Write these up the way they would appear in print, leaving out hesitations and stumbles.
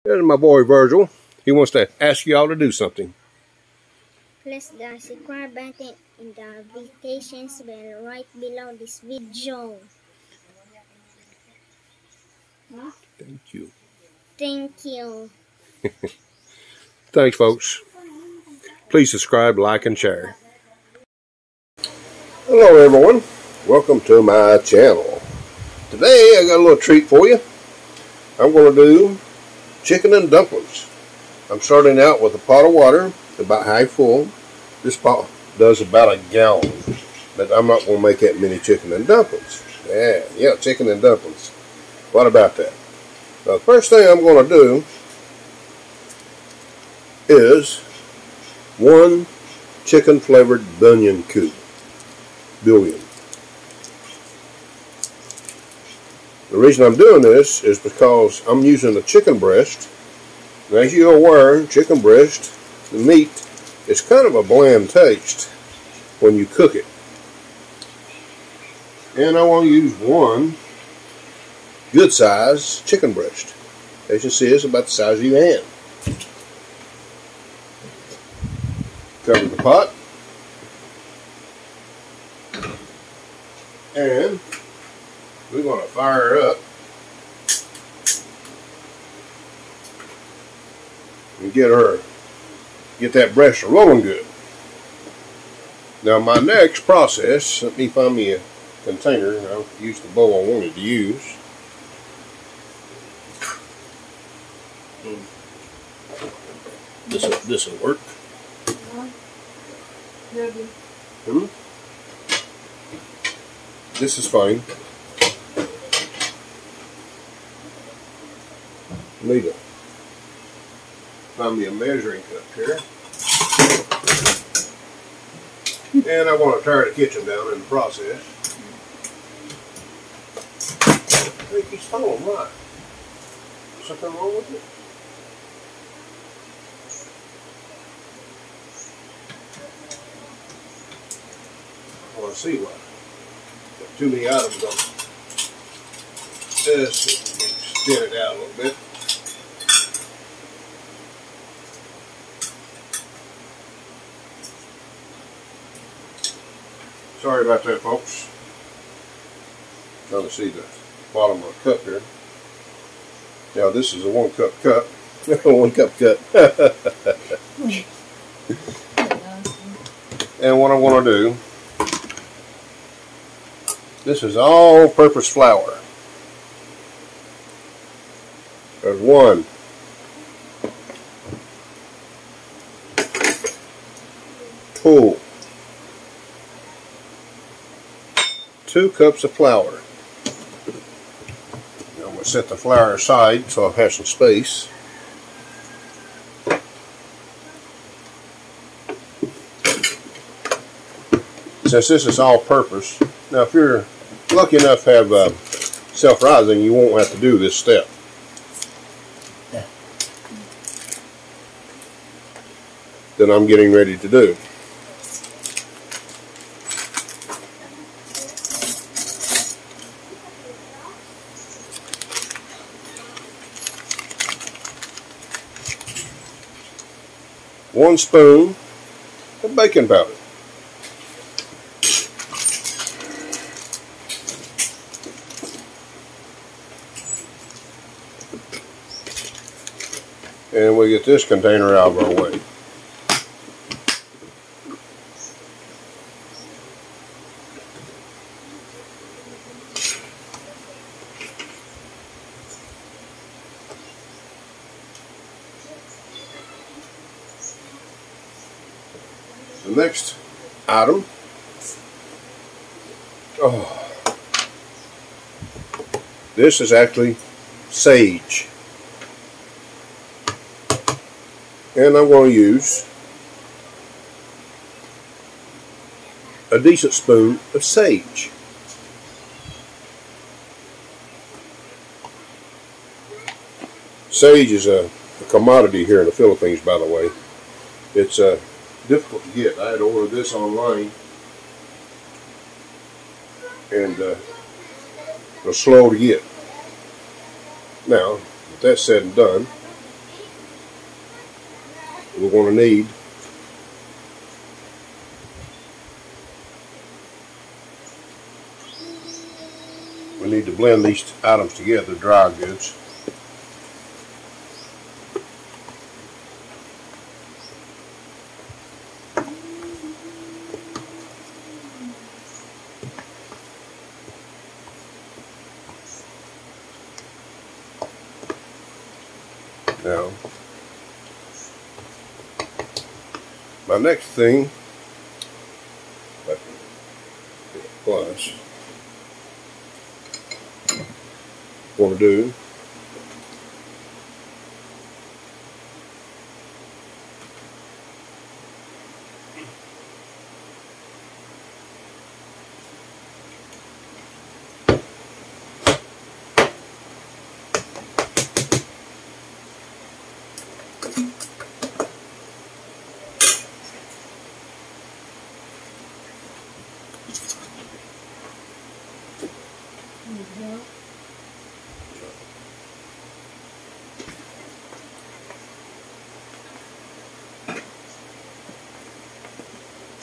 There's my boy Virgil. He wants to ask you all to do something. Press the subscribe button and the notifications bell right below this video. Thank you. Thank you. Thanks, folks. Please subscribe, like, and share. Hello, everyone. Welcome to my channel. Today, I got a little treat for you. I'm going to do chicken and dumplings. I'm starting out with a pot of water, about half full. This pot does about a gallon, but I'm not going to make that many chicken and dumplings. Yeah, chicken and dumplings. What about that? Now, the first thing I'm going to do is 1 chicken flavored bunion cube. Bouillon. The reason I'm doing this is because I'm using a chicken breast. And as you're aware, chicken breast, the meat, is kind of a bland taste when you cook it. And I want to use 1 good size chicken breast. As you see, it's about the size of your hand. Cover the pot. And we're going to fire her up and get that breast rolling good. Now my next process, let me find me a container, and I'll use the bowl I wanted to use. This will work. This is fine. Need to find me a measuring cup here. And I want to tear the kitchen down in the process. I think he's falling right. Something wrong with it? I want to see what. Got too many items on this. Extend it out a little bit. Sorry about that, folks. Trying to see the bottom of the cup here. Now this is a 1 cup cup. 1 cup cup. And what I want to do, this is all-purpose flour. There's 1. 2. 2 cups of flour. Now I'm going to set the flour aside so I'll have some space. Since this is all-purpose, now if you're lucky enough to have self-rising, you won't have to do this step. That I'm getting ready to do. One spoon of baking powder. And we get this container out of our way. The next item, this is actually sage. And I'm going to use a decent spoon of sage. Sage is a commodity here in the Philippines, by the way. It's difficult to get. I had to order this online, and it was slow to get. Now, with that said and done, we're going to need. We need to blend these items together, dry goods. Now, my next thing, plus, want to do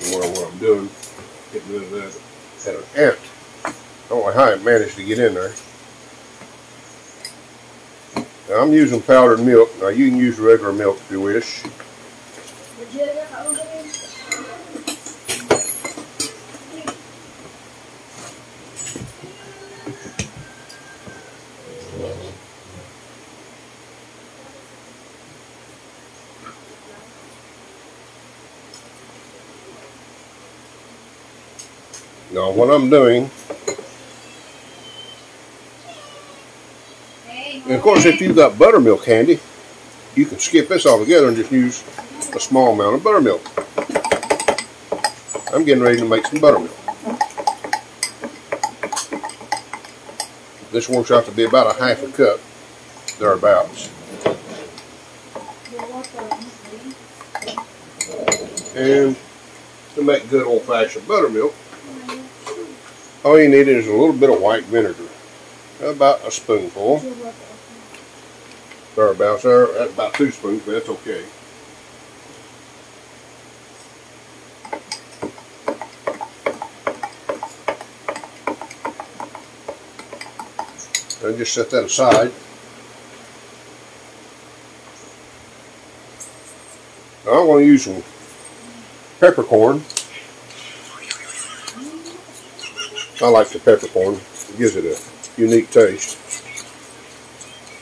what I'm doing, getting rid of that. Had an ant. I don't know how it managed to get in there. Now I'm using powdered milk. Now you can use regular milk if you wish. Now what I'm doing, and of course if you've got buttermilk handy, you can skip this altogether and just use a small amount of buttermilk. I'm getting ready to make some buttermilk. This works out to be about a half a cup, thereabouts. And to make good old-fashioned buttermilk, all you need is a little bit of white vinegar, about a spoonful. Thereabouts there, that's about 2 spoons, but that's okay. And just set that aside. Now I'm going to use some peppercorn. I like the peppercorn. It gives it a unique taste.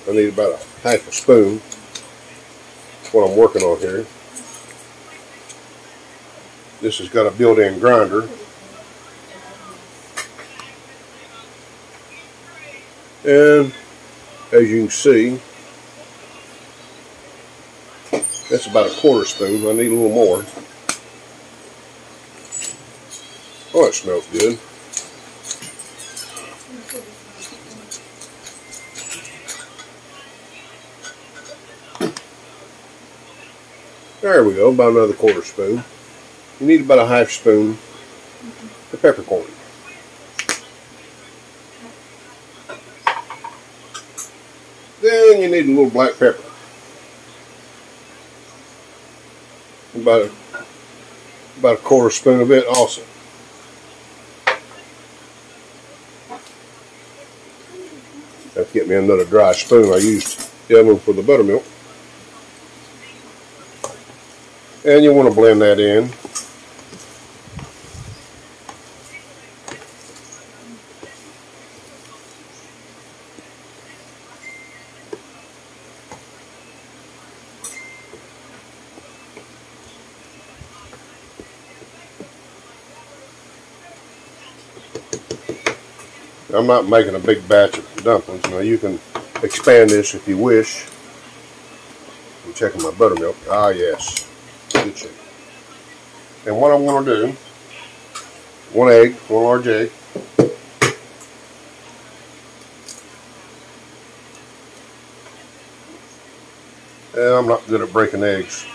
I need about a half a spoon. That's what I'm working on here. This has got a built-in grinder. And as you can see, that's about a 1/4 spoon. I need a little more. Oh, it smells good. There we go, about another 1/4 spoon. You need about a half spoon of peppercorn. Then you need a little black pepper. About a 1/4 spoon of it also. Have to get me another dry spoon. I used the other one for the buttermilk. And you want to blend that in. I'm not making a big batch of dumplings. Now you can expand this if you wish. I'm checking my buttermilk. Ah, yes. Good shape. And what I'm going to do, 1 egg, 1 large egg. I'm not good at breaking eggs.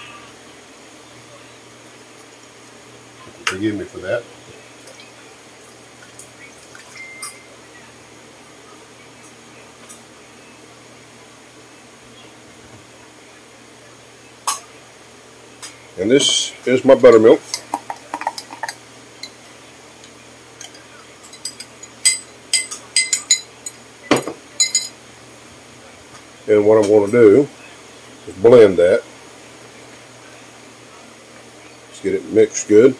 Forgive me for that. And this is my buttermilk. And what I'm going to do is blend that. Let's get it mixed good.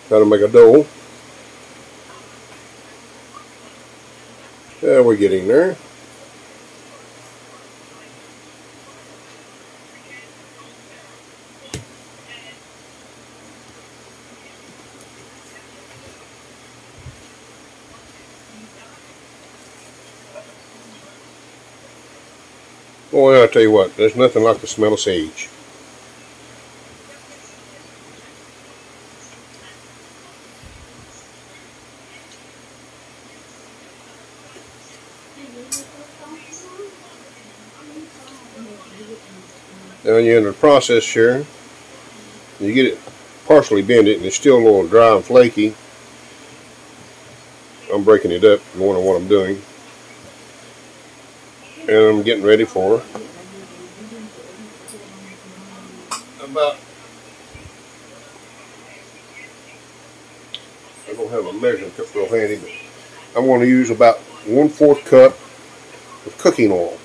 Kind of make a dough. Yeah, we're getting there. Boy, I tell you what, there's nothing like the smell of sage. Now when you're in the process here, you get it partially bended and it's still a little dry and flaky. I'm breaking it up, you wonder what I'm doing. And I'm getting ready for about, I don't have a measuring cup real handy, but I'm going to use about 1/4 cup of cooking oil.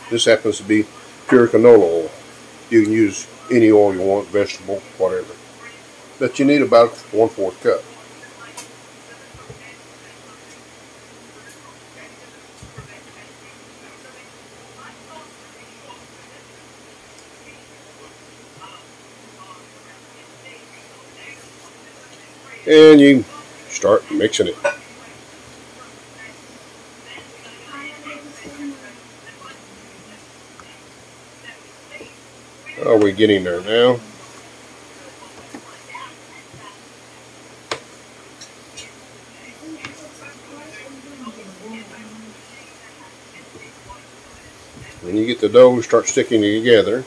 This happens to be pure canola oil. You can use any oil you want, vegetable, whatever. But you need about 1/4 cup. And you start mixing it. Oh, we're getting there now. When you get the dough start sticking together,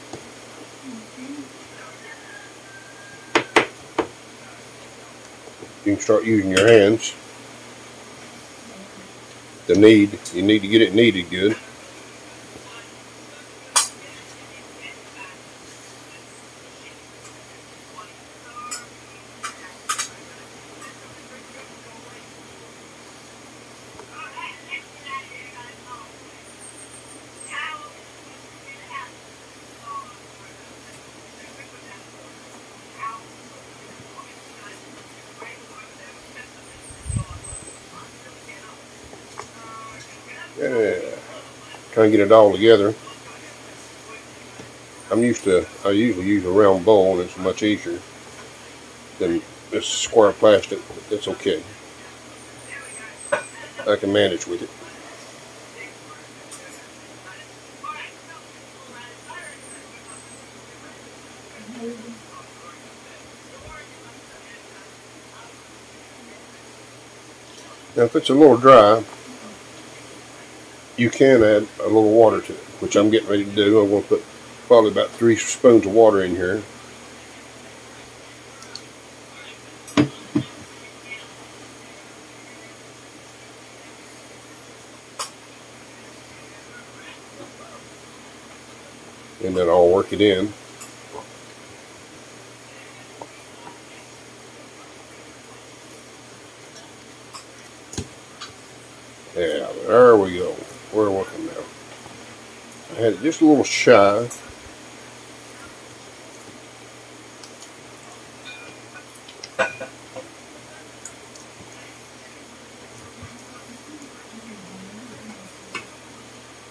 you can start using your hands. You need to get it kneaded good. Yeah, trying to get it all together. I usually use a round bowl and it's much easier than this square plastic, but that's okay. I can manage with it. Now if it's a little dry, you can add a little water to it, which I'm getting ready to do. I'm going to put probably about 3 spoons of water in here. And then I'll work it in. Yeah, there we go. We're working now. I had it just a little shy.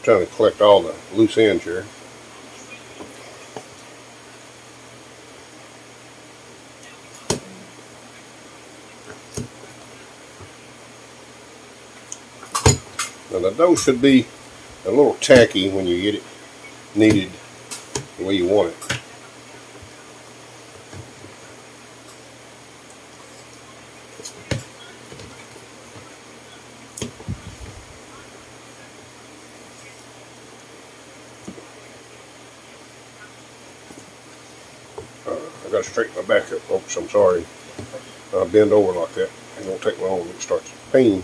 Trying to collect all the loose ends here. Now the dough should be a little tacky when you get it kneaded the way you want it. I got to straighten my back up, folks. I'm sorry. I bend over like that. It won't take long. It starts pain.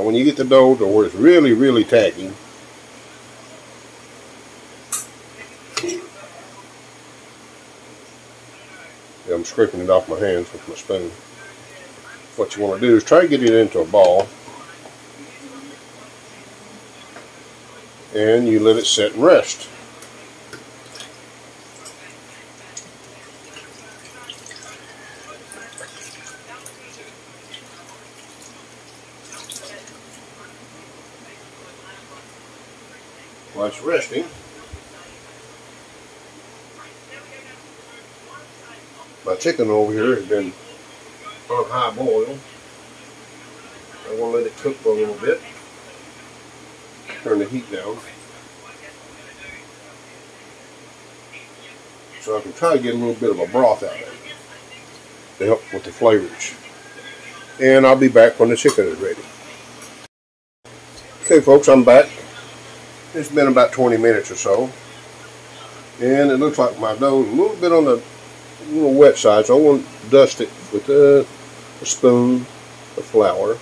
Now when you get the dough to where it's really, really tacky, I'm scraping it off my hands with my spoon. What you want to do is try to get it into a ball, and you let it sit and rest. While it's resting, my chicken over here has been on high boil. I want to let it cook for a little bit. Turn the heat down so I can try to get a little bit of a broth out of it to help with the flavors. And I'll be back when the chicken is ready. Okay folks, I'm back. It's been about 20 minutes or so, and it looks like my dough is a little bit on the little wet side, so I want to dust it with a spoon of flour.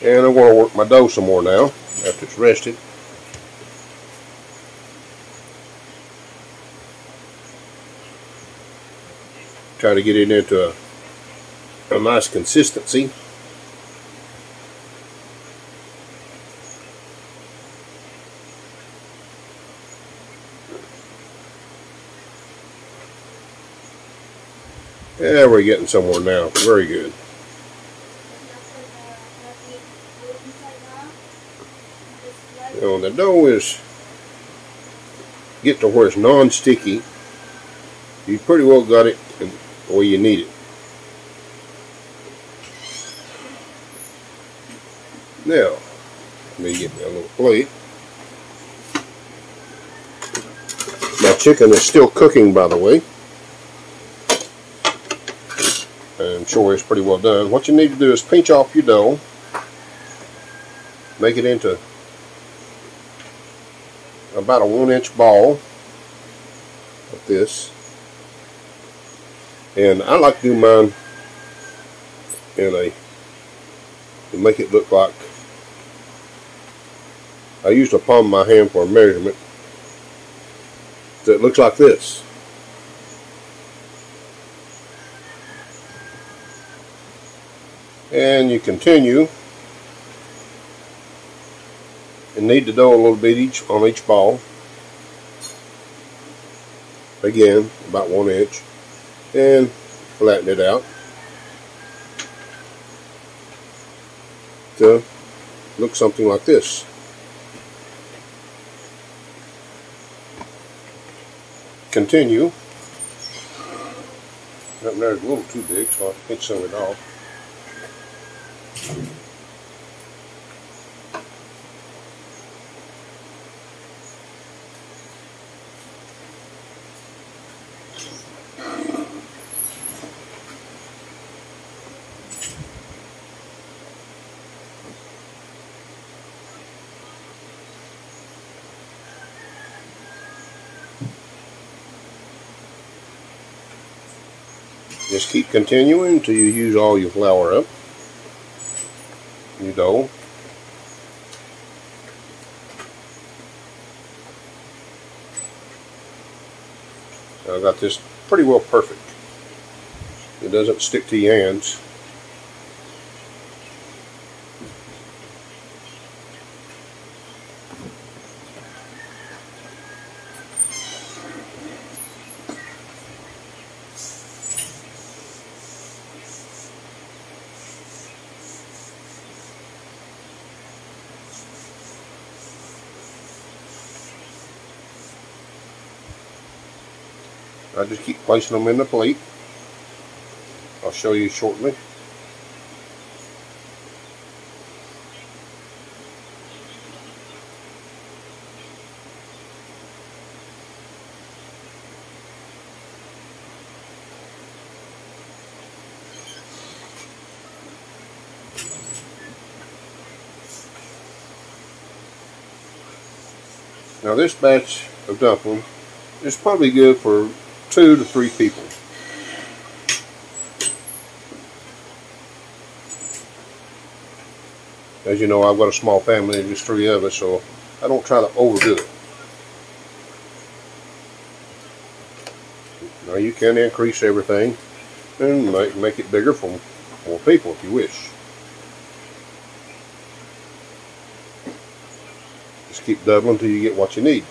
And I'm going to work my dough some more now after it's rested. Try to get it into a nice consistency. Yeah, we're getting somewhere now. Very good. Now the dough is get to where it's non-sticky. You pretty well got it the way you need it. Now, let me get me a little plate. My chicken is still cooking, by the way. I'm sure it's pretty well done. What you need to do is pinch off your dough, make it into about a 1-inch ball like this. And I like to do mine to make it look like, I used the palm of my hand for a measurement, so it looks like this. And you continue and knead the dough a little bit on each ball. Again, about 1 inch. And flatten it out to look something like this. Continue. That there's a little too big, so I'll pinch some of it off. Just keep continuing until you use all your flour up, your dough. I got this pretty well perfect. It doesn't stick to your hands. I just keep placing them in the plate. I'll show you shortly. Now this batch of dumpling is probably good for 2 to 3 people. As you know, I've got a small family, just 3 of us, so I don't try to overdo it. Now you can increase everything and make it bigger for more people if you wish. Just keep doubling until you get what you need.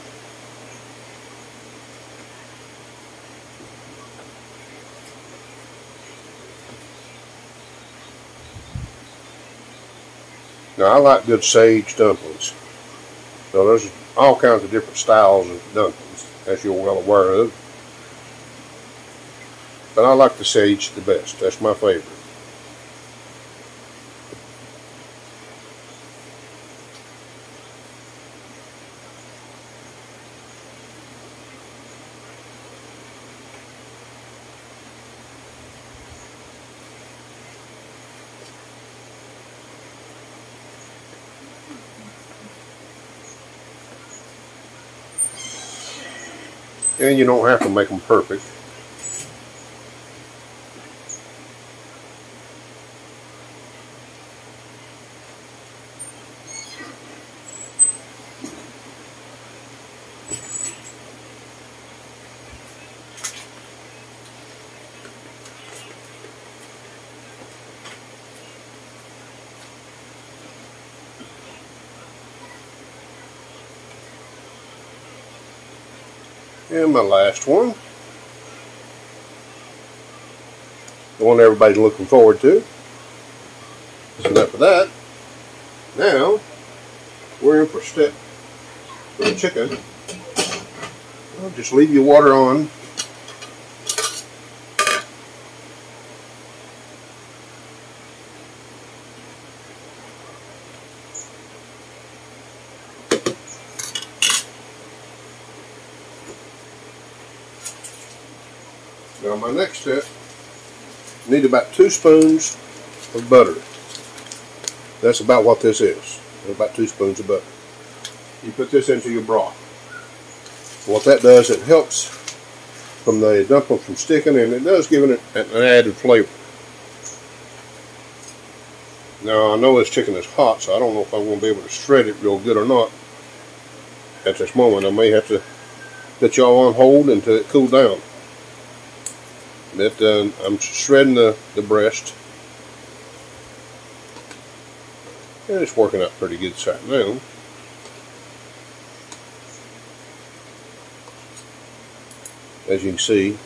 Now I like good sage dumplings. So there's all kinds of different styles of dumplings, as you're well aware of. But I like the sage the best. That's my favorite. And you don't have to make them perfect. And my last one, the one everybody's looking forward to. That's enough of that. Now, we're in for step for the chicken. I'll just leave your water on. Now my next step, I need about 2 spoons of butter. That's about what this is. About 2 spoons of butter. You put this into your broth. What that does, it helps from the dumpling from sticking, and it does give it an added flavor. Now I know this chicken is hot, so I don't know if I'm going to be able to shred it real good or not. At this moment, I may have to put y'all on hold until it cools down. But I'm shredding the breast, and it's working out pretty good right now. As you can see,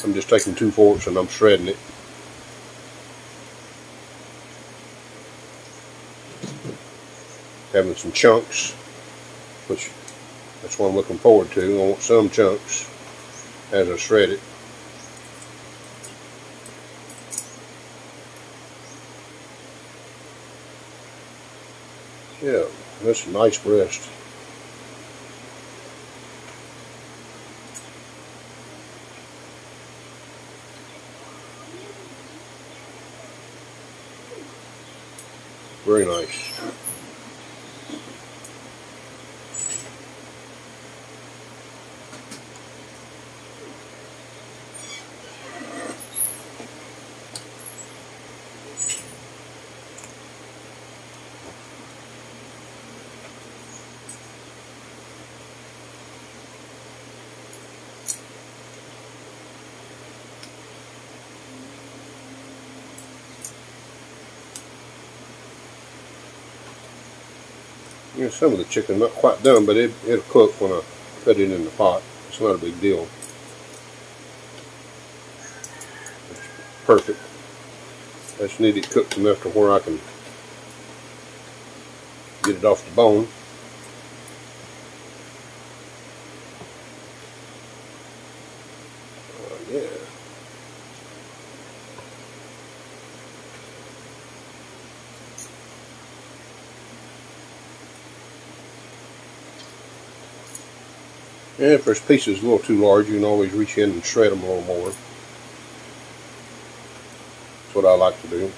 I'm just taking 2 forks and I'm shredding it. Having some chunks, which that's what I'm looking forward to. I want some chunks as I shred it. Yeah, that's a nice breast. Very nice. You know, some of the chicken not quite done, but it'll cook when I put it in the pot. It's not a big deal. It's perfect. I just need it cooked enough to where I can get it off the bone. Yeah. And if there's pieces a little too large, you can always reach in and shred them a little more. That's what I like to do.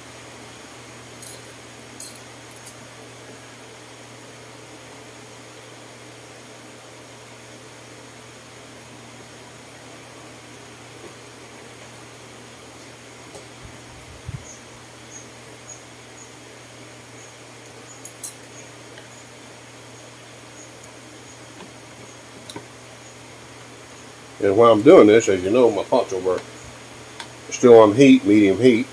And while I'm doing this, as you know, my pot's over still on heat, medium heat,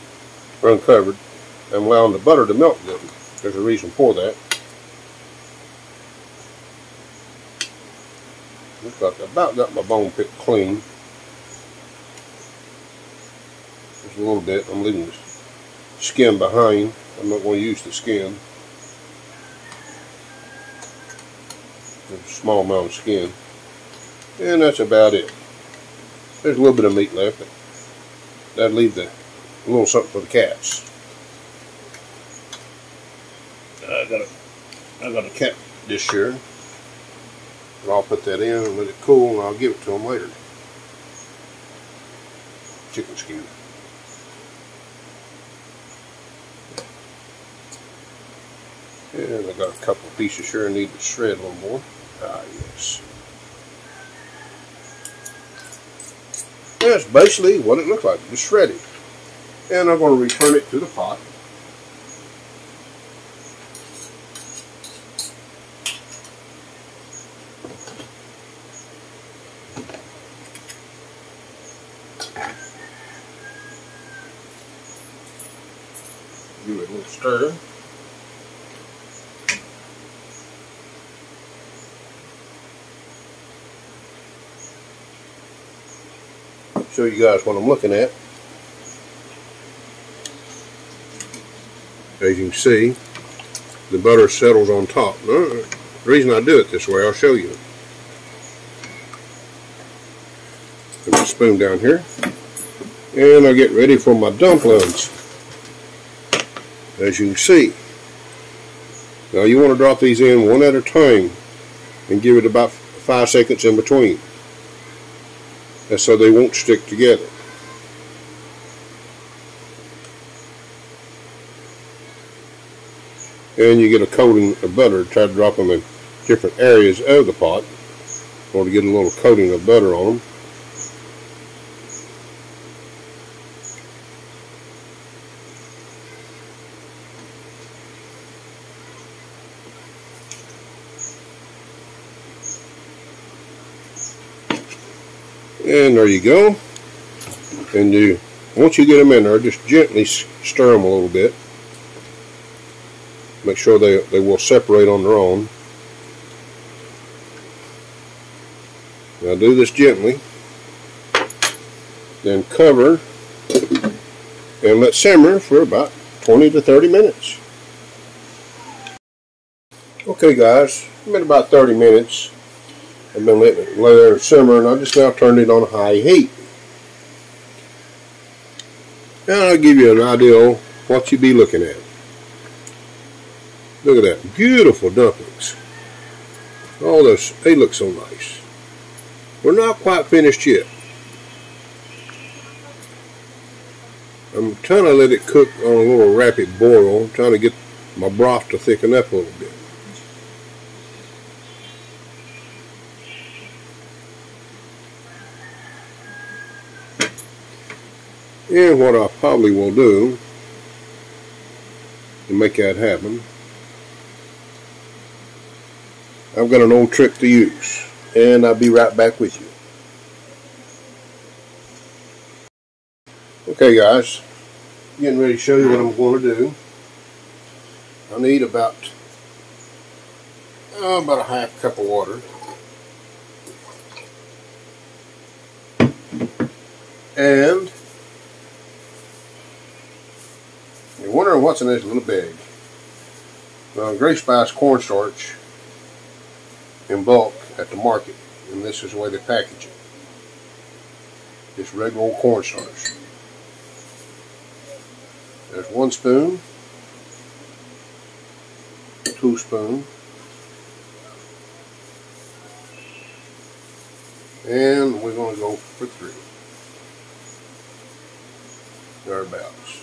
uncovered. I'm allowing the butter to melt good. There's a reason for that. Looks like I about got my bone picked clean. Just a little bit. I'm leaving the skin behind. I'm not going to use the skin. There's a small amount of skin. And that's about it. There's a little bit of meat left, but that'll leave a little something for the cats. I got a cat dish here. And I'll put that in and let it cool, and I'll give it to them later. Chicken skin. And I got a couple of pieces here I need to shred a little more. Ah, yes. That's basically what it looks like, just shredded. And I'm going to return it to the pot. Give it a little stir. Show you guys what I'm looking at. As you can see, the butter settles on top. The reason I do it this way, I'll show you. Put my spoon down here, and I get ready for my dumplings. As you can see, now you want to drop these in one at a time and give it about 5 seconds in between. That's so they won't stick together. And you get a coating of butter. Try to drop them in different areas of the pot or to get a little coating of butter on them. And there you go. And once you get them in there, just gently stir them a little bit. Make sure they will separate on their own. Now do this gently. Then cover and let simmer for about 20 to 30 minutes. Okay guys, it's been about 30 minutes. I've been letting it lay there and simmer, and I just now turned it on high heat. And I'll give you an idea of what you'd be looking at. Look at that, beautiful dumplings. All those, they look so nice. We're not quite finished yet. I'm trying to let it cook on a little rapid boil. I'm trying to get my broth to thicken up a little bit. And what I probably will do to make that happen, I've got an old trick to use, and I'll be right back with you. Okay guys, getting ready to show you what I'm going to do. I need about a half cup of water. And you're wondering what's in this little bag. Great Spice cornstarch in bulk at the market, and this is the way they package it. Just regular old cornstarch. There's 1 spoon, 2 spoons, and we're going to go for 3. Thereabouts.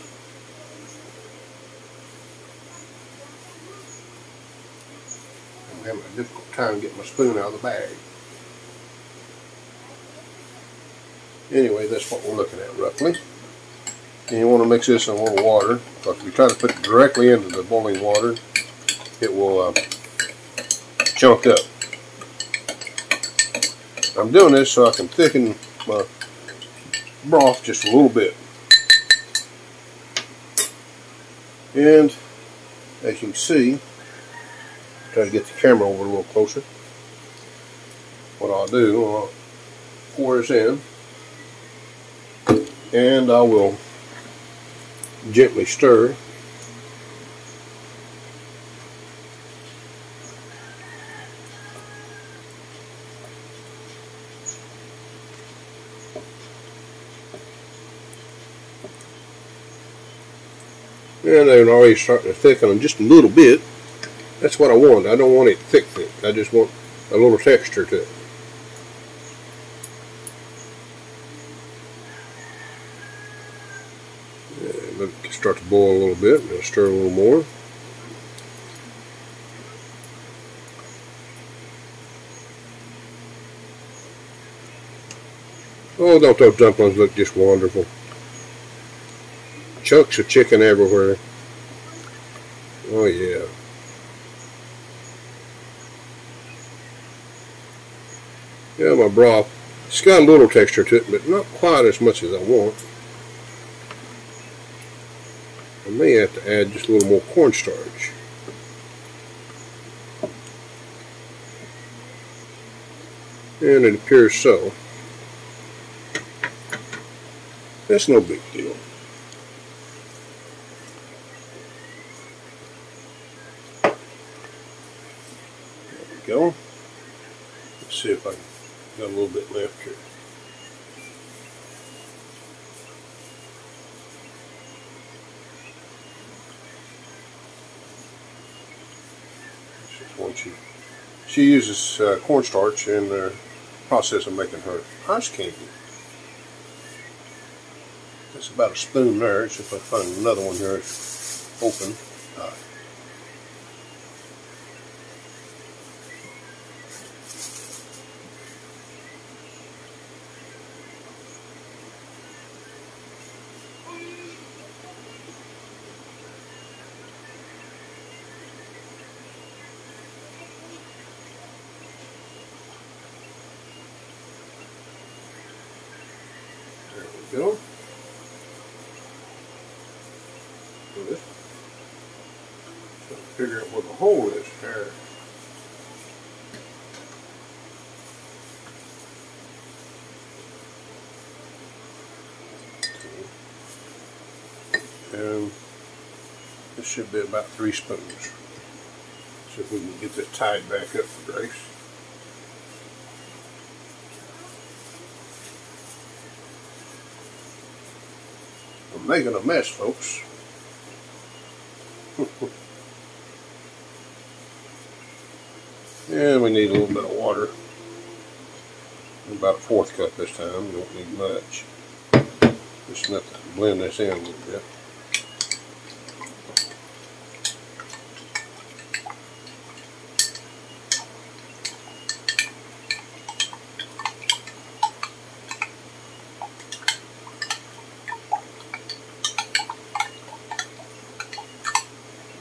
I'm having a difficult time getting my spoon out of the bag. Anyway, that's what we're looking at roughly. And you want to mix this in a little water, because if you try to put it directly into the boiling water, it will chunk up. I'm doing this so I can thicken my broth just a little bit. And as you can see, try to get the camera over a little closer. What I'll do, I'll pour this in, and I will gently stir. And they're already starting to thicken just a little bit. That's what I want. I don't want it thick. I just want a little texture to it. And let it start to boil a little bit. I'll stir a little more. Oh, don't those dumplings look just wonderful? Chunks of chicken everywhere. Oh yeah. Yeah, my broth, it's got a little texture to it, but not quite as much as I want. I may have to add just a little more cornstarch. And it appears so. That's no big deal. Go. Let's see if I got a little bit left here. This is one she uses cornstarch in the process of making her ice candy. That's about a spoon there. See if I find another one here open. Go. Do this. So figure out where the hole is here. And this should be about 3 spoons. See if we can get this tied back up for Grace. I'm making a mess, folks. And we need a little bit of water. About a 1/4 cup this time. We don't need much. Just enough to blend this in a little bit.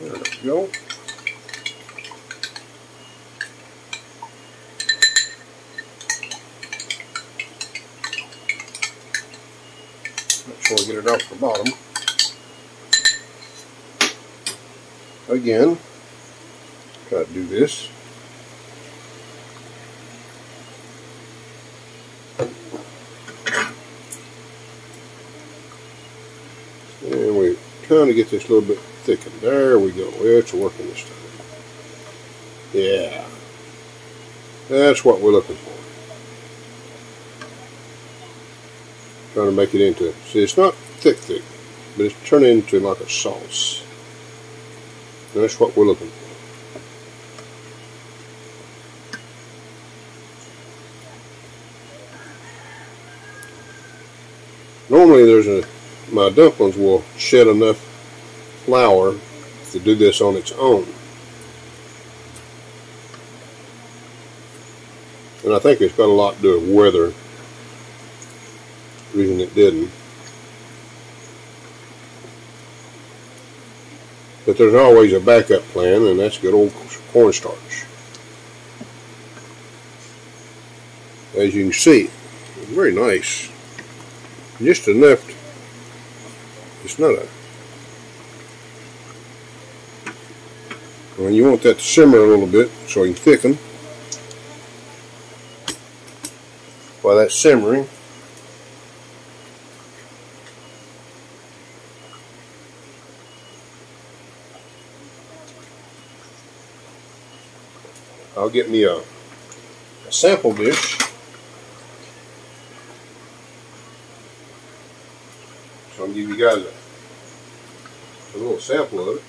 There we go. Make sure I get it off the bottom. Again, try to do this. And we kind of get this a little bit thickened. There we go. It's working this time. Yeah. That's what we're looking for. Trying to make it into, see, it's not thick, but it's turning into like a sauce. And that's what we're looking for. Normally my dumplings will shed enough flour to do this on its own. And I think it's got a lot to do with weather. The reason it didn't. But there's always a backup plan, and that's good old cornstarch. as you can see. Very nice. Just enough. It's not a. Well, you want that to simmer a little bit so you can thicken. While that's simmering, I'll get me a sample dish. So I'll give you guys a little sample of it.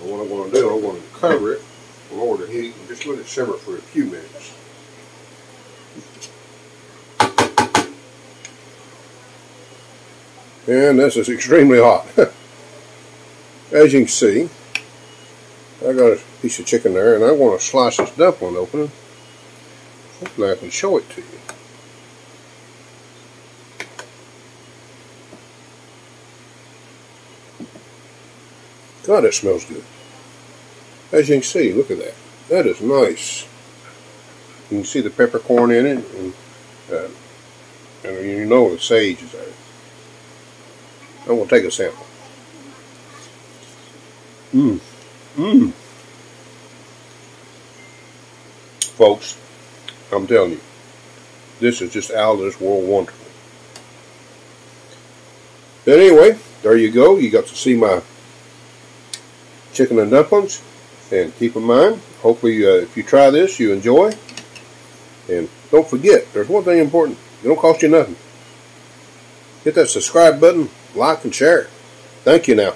What I'm going to do, I'm going to cover it, lower the heat, and just let it simmer for a few minutes. And this is extremely hot. As you can see, I got a piece of chicken there, and I want to slice this dumpling open. Hopefully I can show it to you. God, it smells good. As you can see, look at that. That is nice. You can see the peppercorn in it, and you know the sage is there. I'm going to take a sample. Folks, I'm telling you, this is just out of this world wonderful. But anyway, there you go. You got to see my chicken and dumplings. And keep in mind, hopefully if you try this, you enjoy. And don't forget, there's one thing important. It don't cost you nothing. Hit that subscribe button, like, and share. Thank you now.